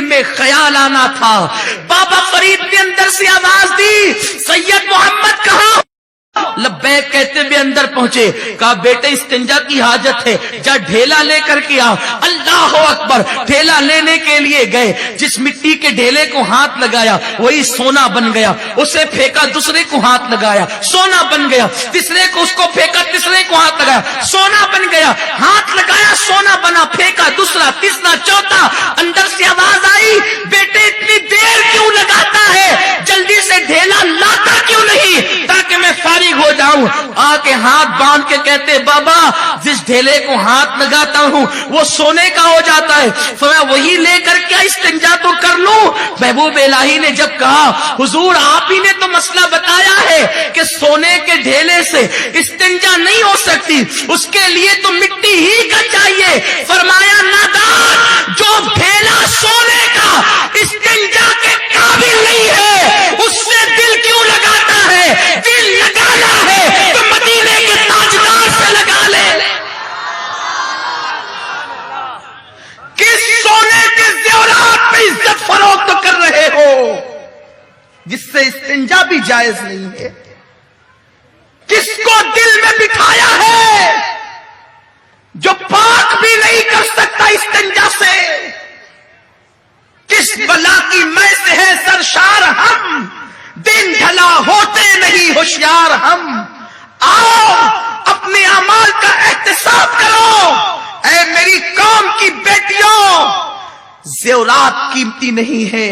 میں خیال آنا تھا۔ بابا فرید نے اندر سے آواز دی، سید محمد کہاں؟ لبیک کہتے ہوئے اندر پہنچے، کہا بیٹے استنجا کی حاجت ہے، جا ڈھیلا لے کر کے آ۔ اللہ اکبر، ڈھیلا لینے کے لیے گئے، جس مٹی کے ڈھیلے کو ہاتھ لگایا وہی سونا بن گیا، اسے پھینکا، دوسرے کو ہاتھ لگایا سونا بن گیا، تیسرے کو اس کو پھینکا، تیسرے کو ہاتھ لگایا سونا بن گیا، ہاتھ لگایا سونا بنا، پھینکا دوسرا، تیسرا، چوتھا۔ اندر سے آواز آئی، بیٹے اتنی دیر کیوں لگاتا ہے، جلدی سے ڈھیلا لاتا کیوں نہیں تاکہ میں فارغ ہو جاؤں۔ آ کے ہاتھ باندھ کے کہتے بابا جس ڈھیلے کو ہاتھ لگاتا ہوں وہ سونے کا ہو جاتا ہے، فرمایا وہی لے کر کے استنجا تو کر لوں۔ محبوب الہی نے جب کہا حضور آپ ہی نے تو مسئلہ بتایا ہے کہ سونے کے ڈھیلے سے استنجا نہیں ہو سکتی، اس کے لیے تو مٹی ہی کا چاہیے، فرمایا نادان، جو ڈھیلا سونے کا استنجا کے قابل نہیں ہے اس سے دل کیوں لگاتا ہے؟ دل لگانا ہے تو مدینے کے تاجدار سے لگا لے۔ کس سونے کے زیورات پہ عزت فروخت کر رہے ہو جس سے استنجا بھی جائز نہیں ہے؟ کس کو دل میں بٹھایا ہے جو پاک بھی نہیں کر سکتا استنجا سے؟ کس بلا کی میں سے ہے سرشار ہم، دن ڈھلا ہوتے نہیں ہوشیار ہم۔ آؤ اپنے اعمال کا احتساب کرو، اے میری قوم کی بیٹیوں، زیورات قیمتی نہیں ہے،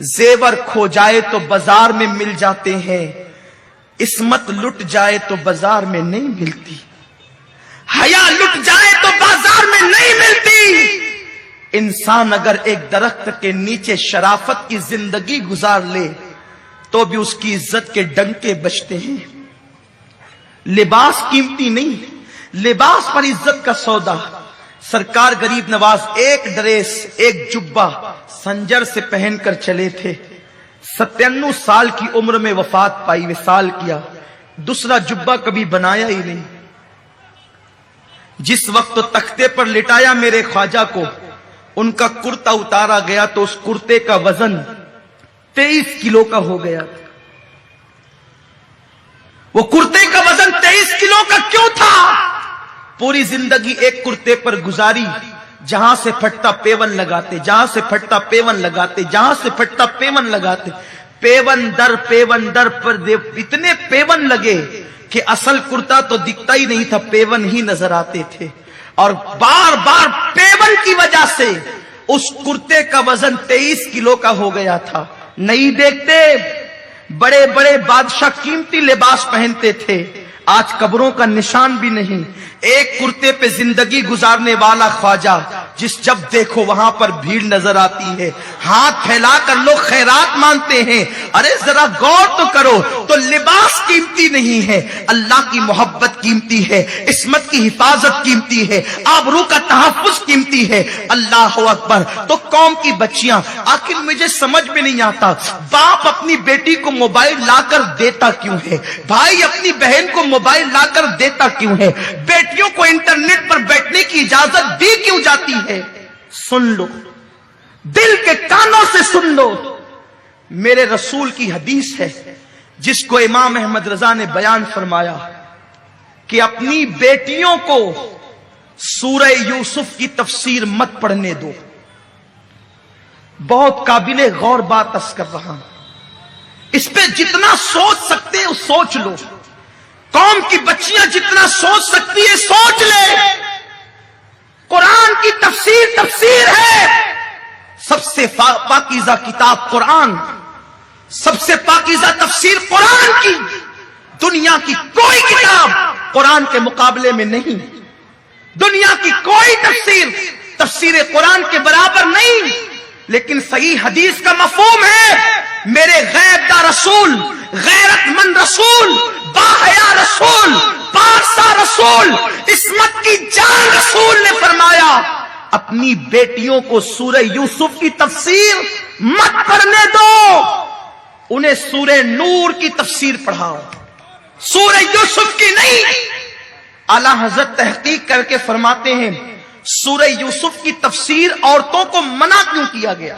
زیور کھو جائے تو بازار میں مل جاتے ہیں، عصمت لٹ جائے تو بازار میں نہیں ملتی، حیا لٹ جائے تو بازار میں نہیں ملتی۔ انسان اگر ایک درخت کے نیچے شرافت کی زندگی گزار لے تو بھی اس کی عزت کے ڈنکے بجتے ہیں۔ لباس قیمتی نہیں، لباس پر عزت کا سودا۔ سرکار غریب نواز ایک ڈریس، ایک جبہ سنجر سے پہن کر چلے تھے، 97 سال کی عمر میں وفات پائی، وصال کیا، دوسرا جبہ کبھی بنایا ہی نہیں۔ جس وقت تختے پر لٹایا میرے خواجہ کو، ان کا کرتا اتارا گیا تو اس کرتے کا وزن 23 کلو کا ہو گیا۔ وہ کرتے کا وزن 23 کلو کا کیوں تھا؟ پوری زندگی ایک کرتے پر گزاری، جہاں سے پھٹتا پیون لگاتے، جہاں سے پھٹتا پیون لگاتے، جہاں سے پھٹتا پیون لگاتے، پیون در پر اتنے پیون لگے کہ اصل کرتا تو دکھتا ہی نہیں تھا، پیون ہی نظر آتے تھے، اور بار بار پیون کی وجہ سے اس کرتے کا وزن 23 کلو کا ہو گیا تھا۔ نہیں دیکھتے بڑے بڑے بادشاہ قیمتی لباس پہنتے تھے، آج قبروں کا نشان بھی نہیں۔ ایک کرتے پہ زندگی گزارنے والا خواجہ، جس جب دیکھو وہاں پر بھیڑ نظر آتی ہے، ہاتھ پھیلا کر لوگ خیرات مانتے ہیں۔ ارے ذرا غور تو کرو، تو لباس قیمتی نہیں ہے، اللہ کی محبت قیمتی ہے، عصمت کی حفاظت قیمتی ہے، آبرو کا تحفظ قیمتی ہے۔ اللہ اکبر۔ تو قوم کی بچیاں، آخر مجھے سمجھ میں نہیں آتا، باپ اپنی بیٹی کو موبائل لا کر دیتا کیوں ہے؟ بھائی اپنی بہن کو موبائل لا کر دیتا کیوں ہے؟ بیٹیوں کو انٹرنیٹ پر بیٹھنے کی اجازت دی کیوں جاتی ہے؟ سن لو، دل کے کانوں سے سن لو، میرے رسول کی حدیث ہے جس کو امام احمد رضا نے بیان فرمایا کہ اپنی بیٹیوں کو سورہ یوسف کی تفسیر مت پڑھنے دو۔ بہت قابل غور بات عرض کر رہا ہوں، اس پہ جتنا سوچ سکتے ہو سوچ لو، قوم کی بچیاں جتنا سوچ سکتی ہے سوچ لے۔ قرآن کی تفسیر ہے، سب سے پاکیزہ کتاب قرآن، سب سے پاکیزہ تفسیر قرآن کی، دنیا کی کوئی کتاب قرآن کے مقابلے میں نہیں، دنیا کی کوئی تفسیر قرآن کے برابر نہیں۔ لیکن صحیح حدیث کا مفہوم ہے، میرے غیب دا رسول، غیرت مند رسول، باحیا رسول، پارسا رسول، عصمت کی جان رسول نے فرمایا اپنی بیٹیوں کو سورہ یوسف کی تفسیر مت پڑھنے دو، انہیں سورہ نور کی تفسیر پڑھاؤ، سورہ یوسف کی نہیں۔ اعلیٰ حضرت تحقیق کر کے فرماتے ہیں سورہ یوسف کی تفسیر عورتوں کو منع کیوں کیا گیا؟